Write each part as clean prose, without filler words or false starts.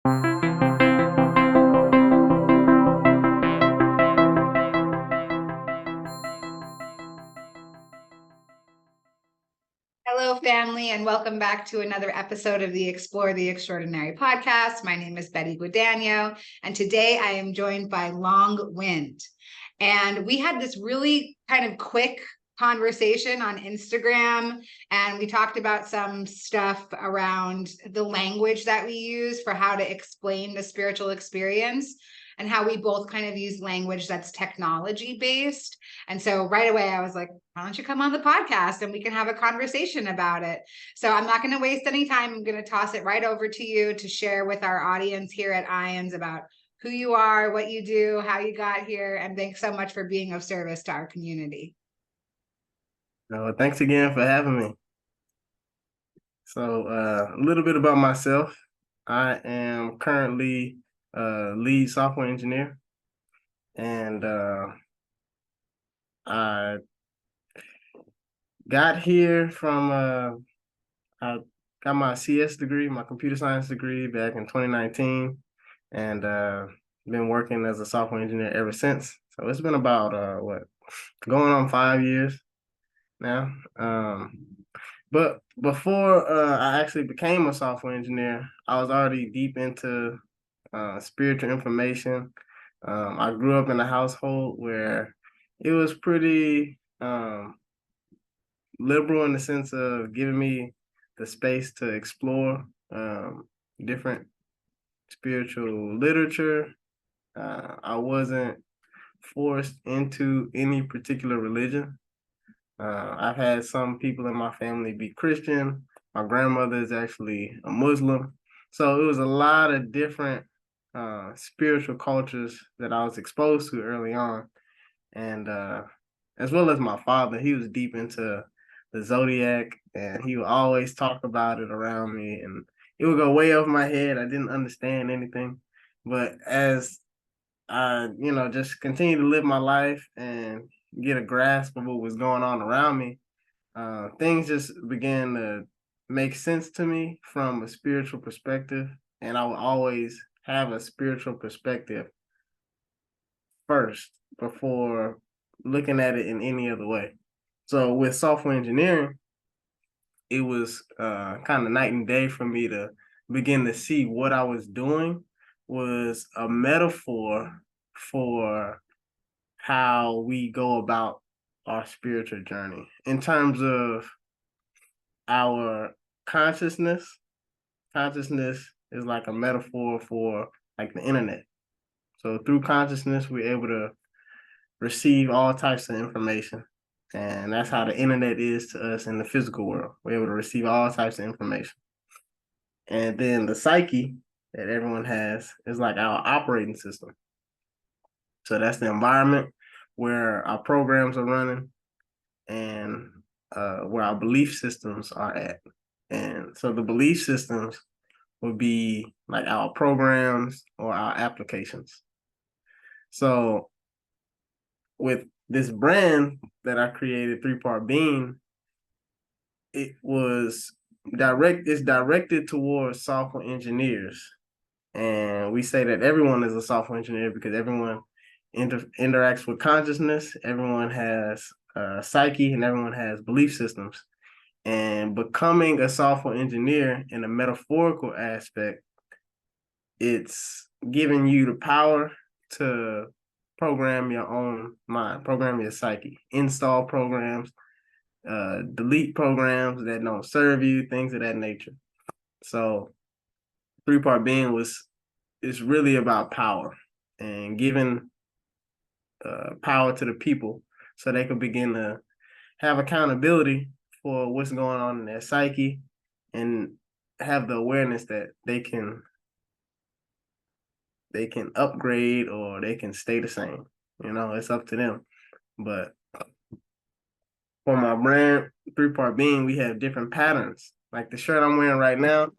Hello, family, and welcome back to another episode of the Explore the Extraordinary podcast. My name is Betty Guadagno, and today I am joined by Long Wind. And we had this really kind of quick conversation on Instagram, and we talked about some stuff around the language that we use for how to explain the spiritual experience, and how we both kind of use language that's technology based. And so right away I was like, why don't you come on the podcast and we can have a conversation about it? So I'm not going to waste any time. I'm going to toss it right over to you to share with our audience here at IANDS about who you are, what you do, how you got here, and thanks so much for being of service to our community. Thanks again for having me. So a little bit about myself. I am currently a lead software engineer, and I got here from, I got my CS degree, my computer science degree back in 2019, and been working as a software engineer ever since. So it's been about, going on 5 years now. But before I actually became a software engineer, I was already deep into spiritual information. I grew up in a household where it was pretty liberal in the sense of giving me the space to explore different spiritual literature. I wasn't forced into any particular religion. I've had some people in my family be Christian. My grandmother is actually a Muslim. So it was a lot of different spiritual cultures that I was exposed to early on. And as well as my father, he was deep into the zodiac, and he would always talk about it around me. And it would go way over my head. I didn't understand anything. But as I, just continue to live my life and get a grasp of what was going on around me, things just began to make sense to me from a spiritual perspective. And I will always have a spiritual perspective first before looking at it in any other way. So with software engineering, it was kind of night and day for me to begin to see what I was doing was a metaphor for how we go about our spiritual journey in terms of our consciousness. Consciousness is like a metaphor for like the internet. So through consciousness, we're able to receive all types of information. And that's how the internet is to us in the physical world. We're able to receive all types of information. And then the psyche that everyone has is like our operating system. So that's the environment where our programs are running and where our belief systems are at. And so the belief systems would be like our programs or our applications. So with this brand that I created, 3-Part Being, it's directed towards software engineers. And we say that everyone is a software engineer because everyone interacts with consciousness, everyone has psyche, and everyone has belief systems. And becoming a software engineer in a metaphorical aspect, it's giving you the power to program your own mind, program your psyche, install programs, delete programs that don't serve you, things of that nature. So 3-Part Being is really about power and giving power to the people so they can begin to have accountability for what's going on in their psyche and have the awareness that they can upgrade or they can stay the same. It's up to them. But for my brand, 3-Part Being, we have different patterns. Like the shirt I'm wearing right now,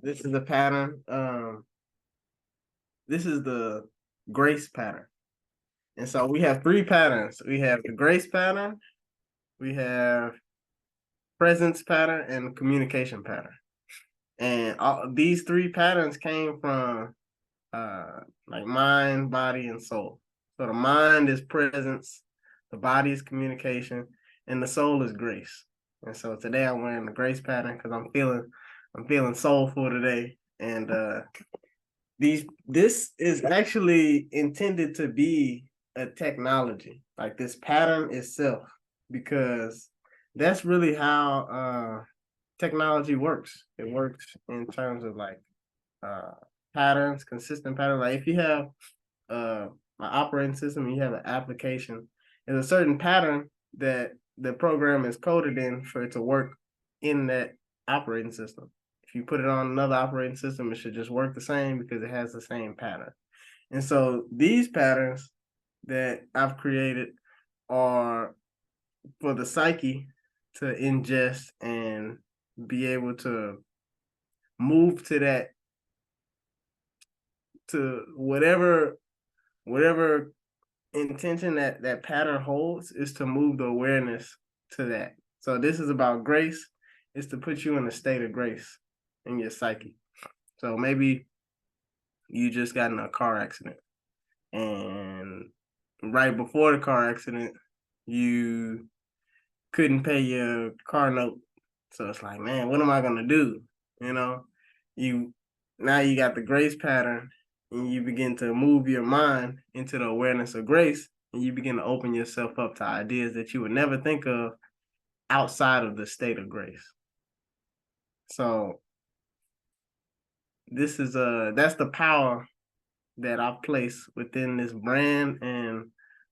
this is the pattern. This is the grace pattern. And so we have 3 patterns. We have the grace pattern, we have presence pattern, and communication pattern. And these three patterns came from like mind, body, and soul. So the mind is presence, the body is communication, and the soul is grace. And so today I'm wearing the grace pattern because I'm feeling soulful today. And this is actually intended to be a technology, like this pattern itself, because that's really how technology works. It works in terms of like patterns, consistent patterns. Like if you have an operating system, you have an application, there's a certain pattern that the program is coded in for it to work in that operating system. If you put it on another operating system, it should just work the same because it has the same pattern. And so these patterns that I've created are for the psyche to ingest and be able to move to that, to whatever intention that pattern holds, is to move the awareness to that. So this is about grace. It's to put you in a state of grace in your psyche. So maybe you just got in a car accident, and right before the car accident, you couldn't pay your car note. So it's like, man, what am I gonna do? You know, now you got the grace pattern, and you begin to move your mind into the awareness of grace, and you begin to open yourself up to ideas that you would never think of outside of the state of grace. So this is that's the power that I place within this brand and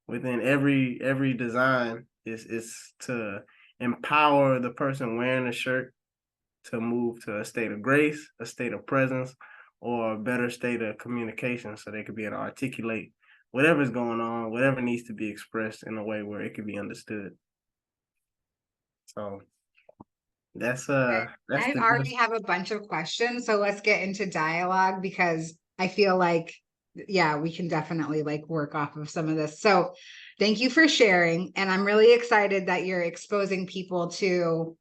within every design is to empower the person wearing the shirt to move to a state of grace, a state of presence, or a better state of communication, so they could be able to articulate whatever's going on, whatever needs to be expressed in a way where it can be understood. So that's I the already have a bunch of questions, so let's get into dialogue because I feel like, yeah, we can definitely like work off of some of this. So thank you for sharing. And I'm really excited that you're exposing people to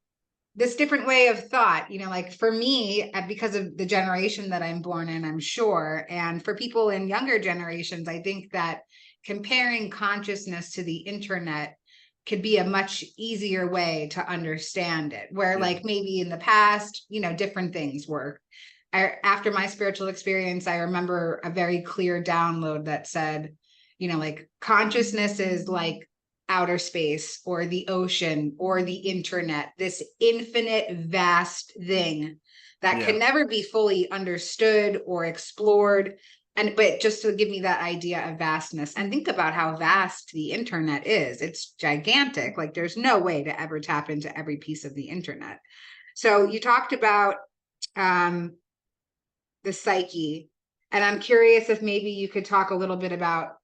this different way of thought. You know, like for me, because of the generation that I'm born in, I'm sure. And for people in younger generations, I think that comparing consciousness to the internet could be a much easier way to understand it, where like maybe in the past, you know, different things work. After my spiritual experience, I remember a very clear download that said, you know, like consciousness is like outer space or the ocean or the internet, this infinite vast thing that can never be fully understood or explored. But just to give me that idea of vastness, and think about how vast the internet is. It's gigantic. Like there's no way to ever tap into every piece of the internet. So you talked about the psyche, and I'm curious if maybe you could talk a little bit about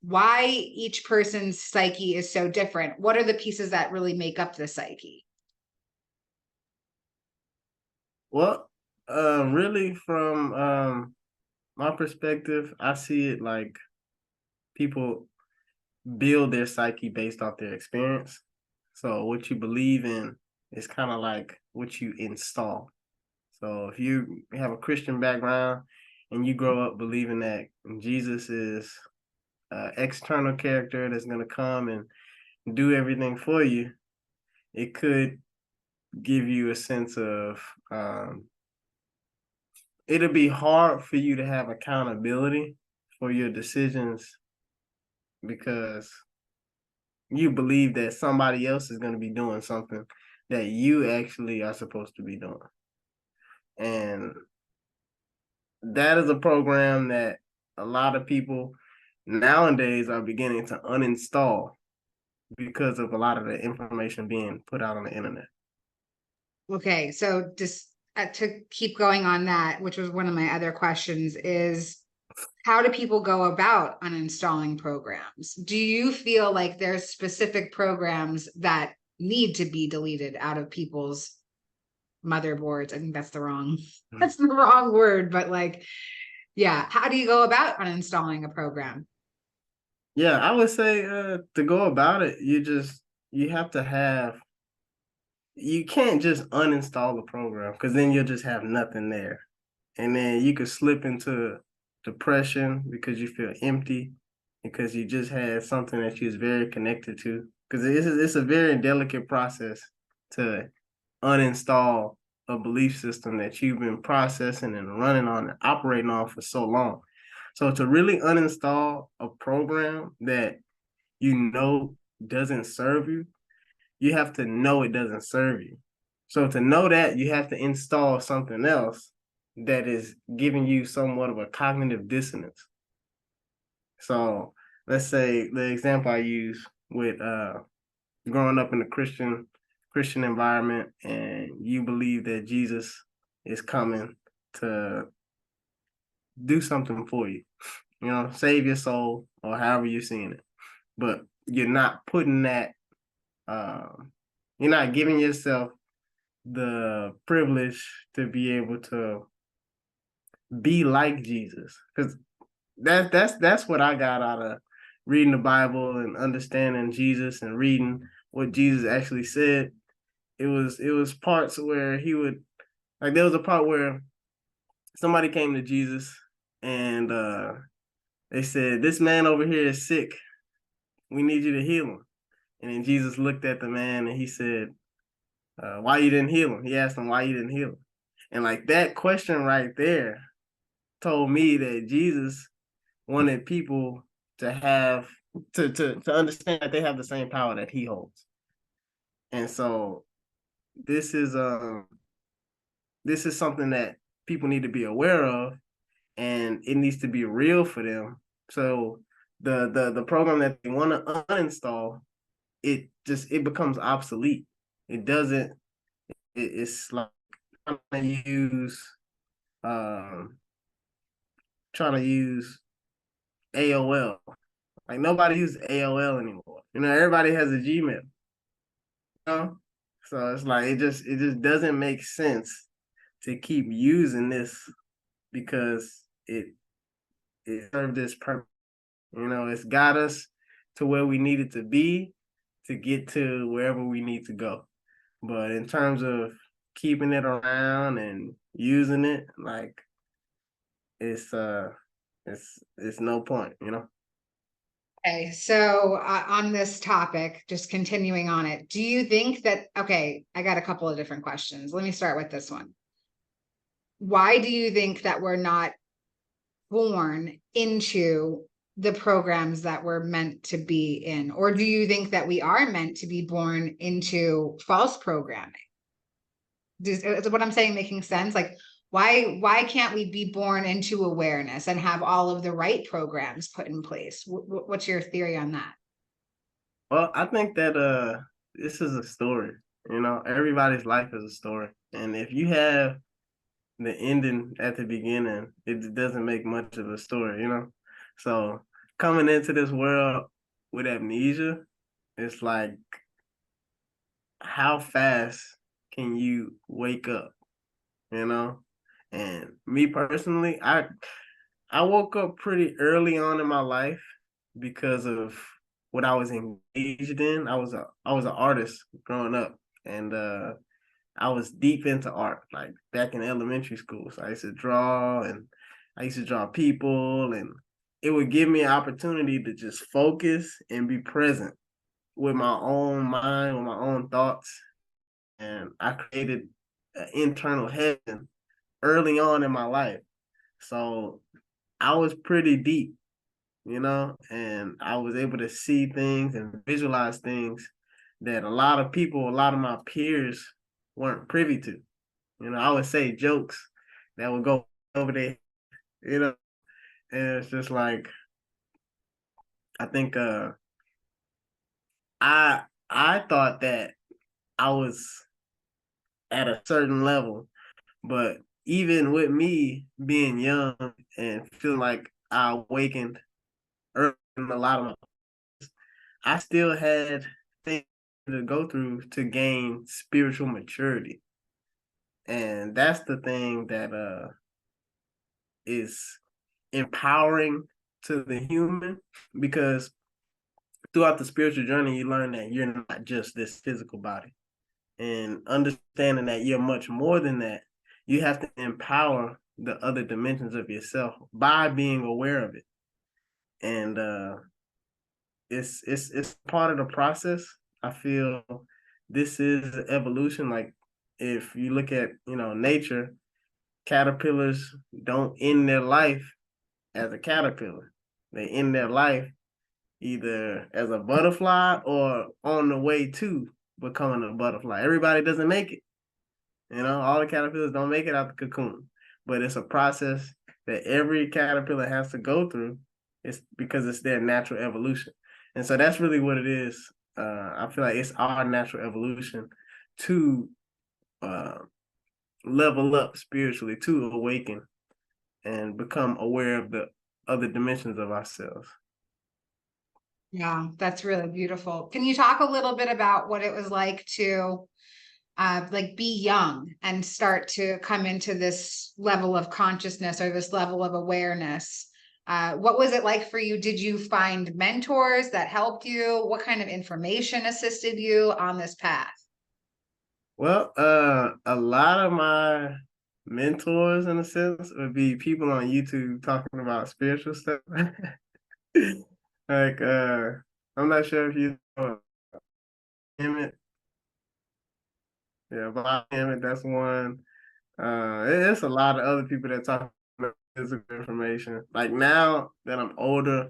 why each person's psyche is so different. What are the pieces that really make up the psyche? Well, really from my perspective, I see it like people build their psyche based off their experience. So what you believe in is kind of like what you install. So if you have a Christian background and you grow up believing that Jesus is an external character that's going to come and do everything for you, it could give you a sense of it'll be hard for you to have accountability for your decisions because you believe that somebody else is going to be doing something that you actually are supposed to be doing. And that is a program that a lot of people nowadays are beginning to uninstall because of a lot of the information being put out on the internet. Okay, so just to keep going on that, which was one of my other questions, is how do people go about uninstalling programs? Do you feel like there's specific programs that need to be deleted out of people's motherboards? I think that's the wrong word, but like, yeah, how do you go about uninstalling a program? Yeah, I would say to go about it, you have to have you can't just uninstall the program, because then you'll just have nothing there. And then you could slip into depression because you feel empty, because you just had something that you was very connected to. Because it's a very delicate process to uninstall a belief system that you've been processing and running on and operating on for so long. So to really uninstall a program that you know doesn't serve you, you have to know it doesn't serve you. So to know that, you have to install something else that is giving you somewhat of a cognitive dissonance. So let's say the example I use with growing up in a Christian environment, and you believe that Jesus is coming to do something for you, save your soul, or however you're seeing it. But you're not putting that, you're not giving yourself the privilege to be able to be like Jesus. Because that's what I got out of reading the Bible and understanding Jesus and reading what Jesus actually said. It was parts where he would, like, there was a part where somebody came to Jesus, and they said, "This man over here is sick. We need you to heal him." And then Jesus looked at the man and he said, "Why you didn't heal him?" He asked him why you didn't heal him. And like that question right there told me that Jesus wanted people to have to understand that they have the same power that he holds. And so this is something that people need to be aware of, and it needs to be real for them. So the program that they want to uninstall, it becomes obsolete. It doesn't. It's like trying to use um trying to use AOL. Like, nobody uses AOL anymore. Everybody has a Gmail. So it's like it just doesn't make sense to keep using this, because it served this purpose. It's got us to where we needed to be to get to wherever we need to go. But in terms of keeping it around and using it, like, it's no point. Okay, so on this topic, just continuing on it, do you think that, okay, I got a couple of different questions. Let me start with this one. Why do you think that we're not born into the programs that we're meant to be in? Or do you think that we are meant to be born into false programming? Is what I'm saying making sense? Like, why can't we be born into awareness and have all of the right programs put in place? What's your theory on that? Well, I think that this is a story. Everybody's life is a story, and if you have the ending at the beginning, it doesn't make much of a story. So coming into this world with amnesia, it's like, how fast can you wake up? And me personally, I woke up pretty early on in my life because of what I was engaged in. I was an artist growing up, and I was deep into art, like back in elementary school. So I used to draw, and I used to draw people, and it would give me an opportunity to just focus and be present with my own mind, with my own thoughts. And I created an internal heaven early on in my life. So I was pretty deep, and I was able to see things and visualize things that a lot of people, a lot of my peers weren't privy to. I would say jokes that would go over there, you know, and it's just like, I think I thought that I was at a certain level, but even with me being young and feeling like I awakened early in a lot of my, I still had things to go through to gain spiritual maturity. And that's the thing that is empowering to the human, because throughout the spiritual journey, you learn that you're not just this physical body. and understanding that you're much more than that, you have to empower the other dimensions of yourself by being aware of it. And it's part of the process. I feel this is evolution. Like if you look at, nature, caterpillars don't end their life as a caterpillar. They end their life either as a butterfly or on the way to becoming a butterfly. Everybody doesn't make it. All the caterpillars don't make it out the cocoon, but it's a process that every caterpillar has to go through. It's because it's their natural evolution. And so that's really what it is. I feel like it's our natural evolution to level up spiritually, to awaken and become aware of the other dimensions of ourselves. Yeah, that's really beautiful. Can you talk a little bit about what it was like to like be young and start to come into this level of consciousness or this level of awareness? What was it like for you? Did you find mentors that helped you? What kind of information assisted you on this path? Well, a lot of my mentors, in a sense, would be people on YouTube talking about spiritual stuff. Like, I'm not sure if you know Emmett. Yeah, Bob Emmett, that's one. It's a lot of other people that talk about physical information. Like now that I'm older,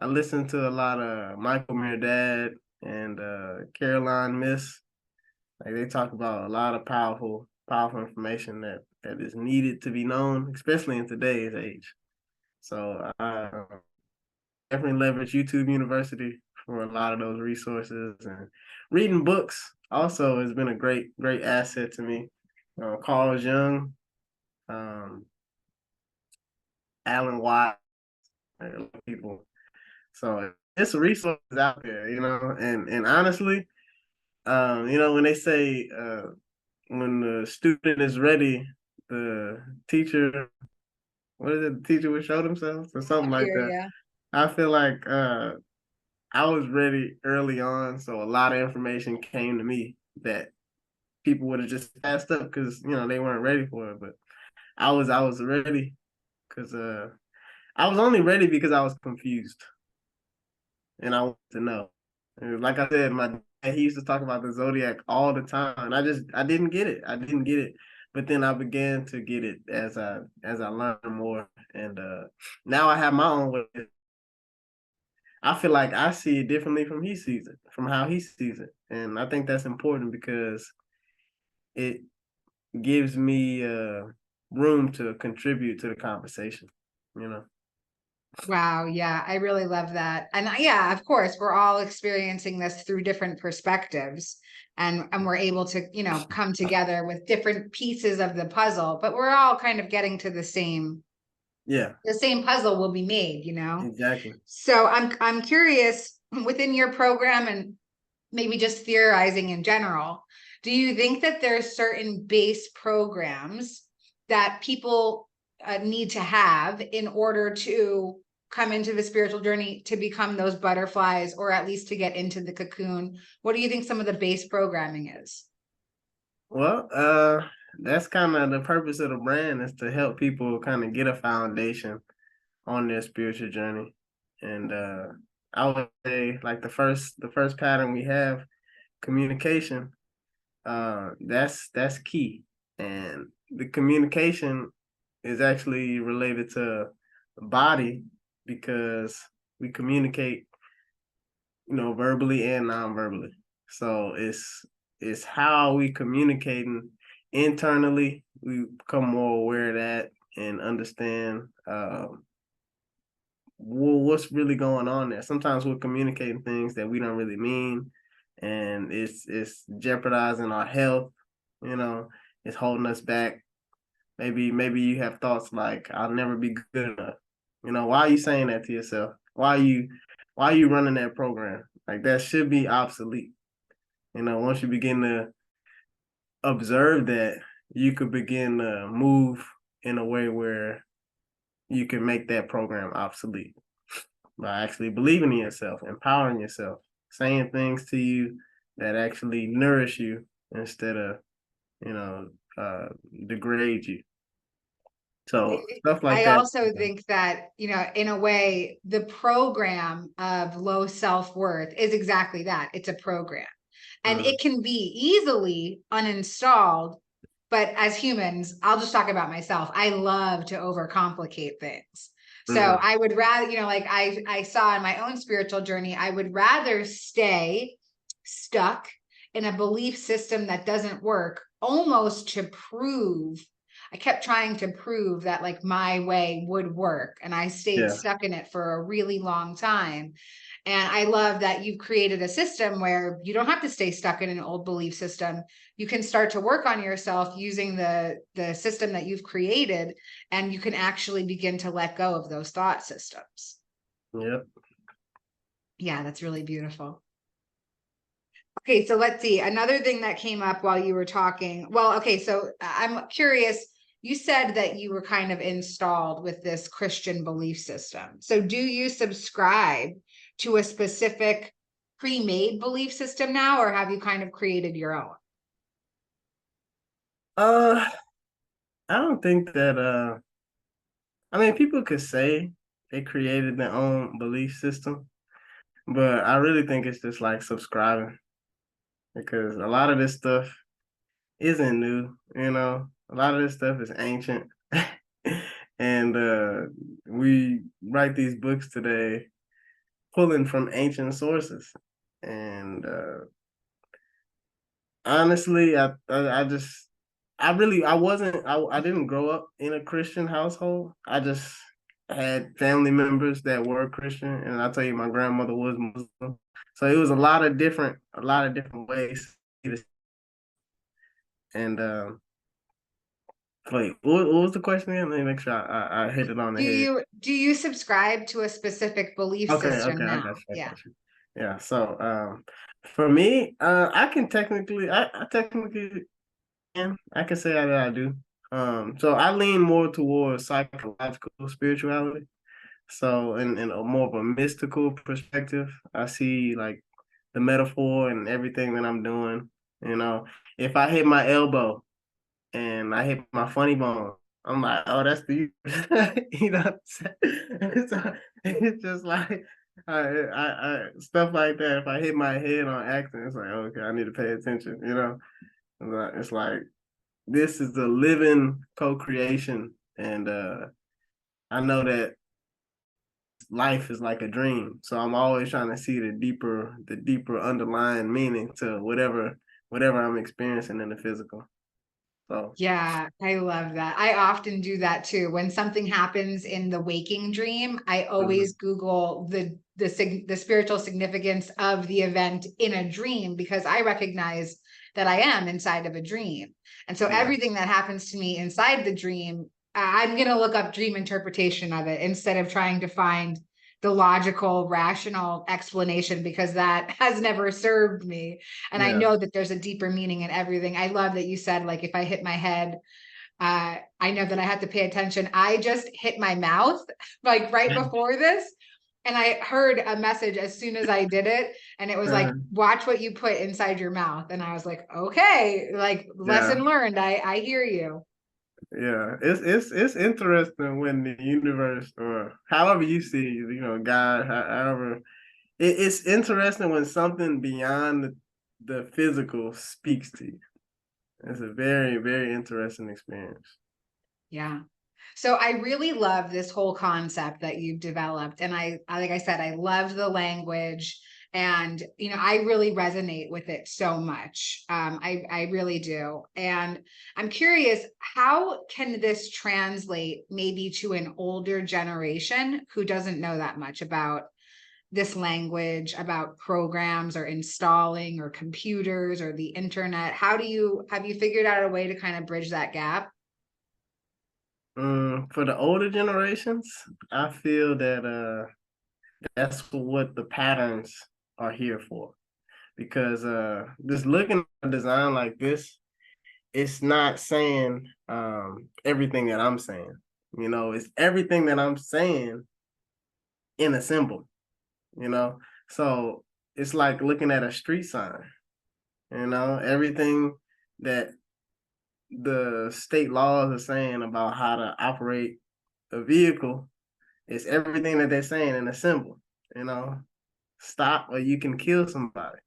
I listen to a lot of Michael Mirdad and Caroline Miss. Like they talk about a lot of powerful information that is needed to be known, especially in today's age. So I definitely leverage YouTube University for a lot of those resources, and reading books also has been a great asset to me. Carl Jung, um, Alan Watts, people. So it's resources out there, and honestly, when they say when the student is ready, the teacher, what is it? The teacher will show themselves or something like that. Yeah. I feel like I was ready early on, so a lot of information came to me that people would have just passed up because they weren't ready for it. But I was ready because I was only ready because I was confused and I wanted to know. And like I said, my dad, he used to talk about the zodiac all the time, and I didn't get it. I didn't get it, but then I began to get it as I learned more, and now I have my own way. I feel like I see it differently from he sees it, from how he sees it, and I think that's important because it gives me room to contribute to the conversation. You know. Wow, yeah, I really love that. And yeah, of course, we're all experiencing this through different perspectives and we're able to, come together with different pieces of the puzzle, but we're all kind of getting to Yeah. the same puzzle will be made. Exactly. So I'm curious within your program and maybe just theorizing in general, do you think that there's certain base programs that people need to have in order to come into the spiritual journey to become those butterflies or at least to get into the cocoon? What do you think some of the base programming is? Well, that's kind of the purpose of the brand, is to help people kind of get a foundation on their spiritual journey. And I would say like the first pattern we have, communication, that's key. And the communication is actually related to the body because we communicate, verbally and non-verbally. So it's how we communicating internally. We become more aware of that and understand what's really going on there. Sometimes we're communicating things that we don't really mean, and it's jeopardizing our health. It's holding us back. Maybe you have thoughts like, "I'll never be good enough." Why are you saying that to yourself? Why are you running that program? Like that should be obsolete. Once you begin to observe that, you could begin to move in a way where you can make that program obsolete by actually believing in yourself, empowering yourself, saying things to you that actually nourish you instead of, you know, degrade you. So stuff like I that. also think that, in a way, the program of low self-worth is exactly that. It's a program. And it can be easily uninstalled. But as humans, I'll just talk about myself. I love to overcomplicate things. So I would rather, like I saw in my own spiritual journey, I would rather stay stuck in a belief system that doesn't work, almost to prove. I kept trying to prove that like my way would work, and I stayed stuck in it for a really long time. And I love that you've created a system where you don't have to stay stuck in an old belief system. You can start to work on yourself using the system that you've created, and you can actually begin to let go of those thought systems. Yep. Yeah, that's really beautiful. Okay, so let's see. Another thing that came up while you were talking. Well, okay, so I'm curious. You said that you were kind of installed with this Christian belief system. So do you subscribe to a specific pre-made belief system now, or have you kind of created your own? I don't think that I mean, people could say they created their own belief system, but I really think it's just like subscribing, because a lot of this stuff isn't new, you know. A lot of this stuff is ancient. And we write these books today pulling from ancient sources. And honestly, I didn't grow up in a Christian household. I just had family members that were Christian, and I tell you, my grandmother was Muslim. So it was a lot of different ways. And wait, what was the question again? Let me make sure I hit it on the head. Do you subscribe to a specific belief system I now? got you. Yeah. Yeah. So for me, I technically can. I can say that I do. So I lean more towards psychological spirituality. So in a more of a mystical perspective, I see like the metaphor and everything that I'm doing. You know, if I hit my elbow and I hit my funny bone, I'm like, oh, that's the you know what I'm saying? So it's just like I stuff like that. If I hit my head on accident, it's like, okay, I need to pay attention, you know. It's like this is the living co-creation, and I know that life is like a dream. So I'm always trying to see the deeper underlying meaning to whatever I'm experiencing in the physical. So Yeah, I love that. I often do that too. When something happens in the waking dream, I always Google the spiritual significance of the event in a dream, because I recognize that I am inside of a dream. And so yeah, everything that happens to me inside the dream, I'm going to look up dream interpretation of it instead of trying to find the logical, rational explanation, because that has never served me. And I yeah, know that there's a deeper meaning in everything. I love that you said, like, if I hit my head, I know that I have to pay attention. I just hit my mouth like right before this. And I heard a message as soon as I did it. And it was like, watch what you put inside your mouth. And I was like, okay, like yeah. lesson learned. I hear you. Yeah, it's interesting when the universe, or however you see, you know, God, however, it's interesting when something beyond the physical speaks to you. It's a very, very interesting experience. Yeah. So I really love this whole concept that you've developed. And like I said, I love the language, and, I really resonate with it so much. I really do. And I'm curious, how can this translate maybe to an older generation who doesn't know that much about this language, about programs or installing or computers or the internet? Have you figured out a way to kind of bridge that gap? For the older generations, I feel that that's what the patterns are here for. Because just looking at a design like this, it's not saying everything that I'm saying. You know, it's everything that I'm saying in a symbol, you know. So it's like looking at a street sign. Everything that the state laws are saying about how to operate a vehicle is everything that they're saying in a symbol. Stop or you can kill somebody.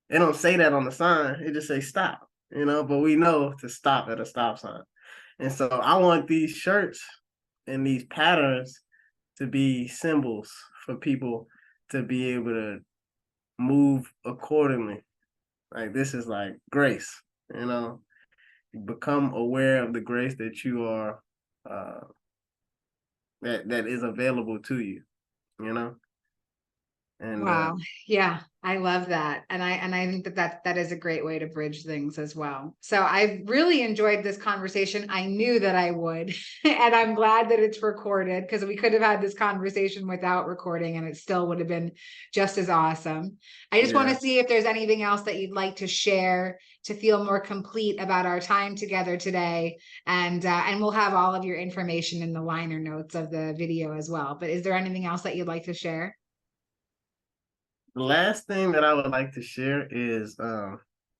They don't say that on the sign. It just say stop. But we know to stop at a stop sign. And so I want these shirts and these patterns to be symbols for people to be able to move accordingly. Like this is like grace, become aware of the grace that you are that is available to you, you know. And Wow. Yeah, I love that. And I think that is a great way to bridge things as well. So I've really enjoyed this conversation. I knew that I would, and I'm glad that it's recorded, because we could have had this conversation without recording and it still would have been just as awesome. I just want to see if there's anything else that you'd like to share to feel more complete about our time together today. And we'll have all of your information in the liner notes of the video as well. But is there anything else that you'd like to share? the last thing that I would like to share is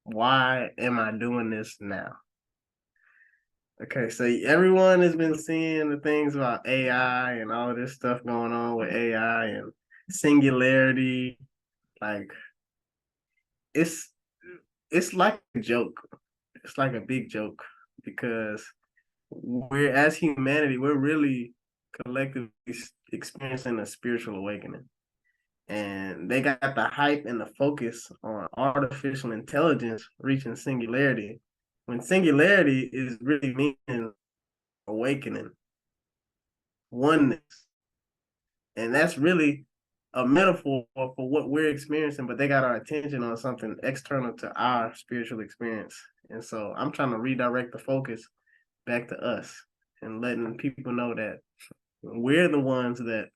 why am I doing this now? Okay, so everyone has been seeing the things about AI and all of this stuff going on with AI and singularity. Like it's it's like a joke. It's like a big joke because we're as humanity, we're really collectively experiencing a spiritual awakening. And they got the hype and the focus on artificial intelligence reaching singularity, when singularity is really meaning awakening, oneness. And that's really a metaphor for what we're experiencing, but they got our attention on something external to our spiritual experience. And so I'm trying to redirect the focus back to us and letting people know that we're the ones that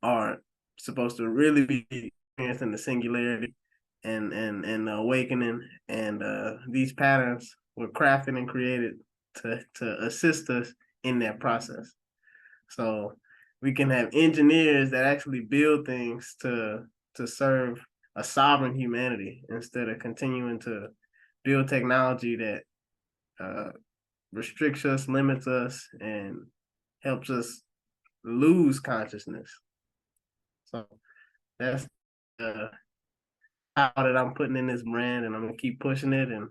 are supposed to really be experiencing the singularity and the awakening, and these patterns were crafted and created to assist us in that process. So we can have engineers that actually build things to serve a sovereign humanity instead of continuing to build technology that restricts us, limits us, and helps us lose consciousness. So that's the how that I'm putting in this brand, and I'm gonna keep pushing it. And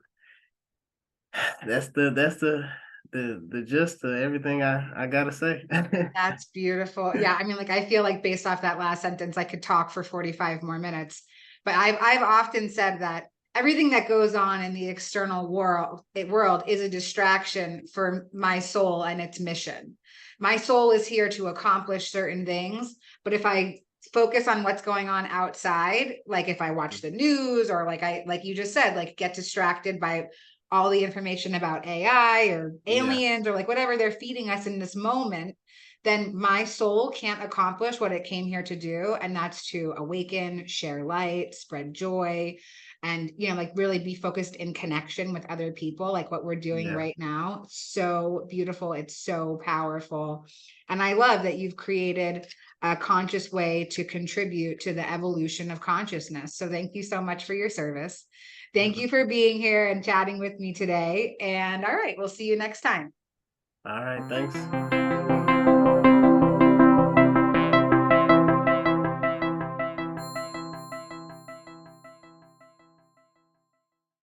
that's the gist of everything I gotta say. That's beautiful. Yeah, I mean, like, I feel like based off that last sentence, I could talk for 45 more minutes. But I've often said that everything that goes on in the external world is a distraction for my soul and its mission. My soul is here to accomplish certain things, but if I focus on what's going on outside, like if I watch the news, or like you just said, like get distracted by all the information about AI or Yeah, aliens, or like whatever they're feeding us in this moment, then my soul can't accomplish what it came here to do. And that's to awaken, share light, spread joy, and, like really be focused in connection with other people, like what we're doing yeah, right now. So beautiful. It's so powerful. And I love that you've created a conscious way to contribute to the evolution of consciousness. So thank you so much for your service. Thank you for being here and chatting with me today. And all right, we'll see you next time. all right, thanks.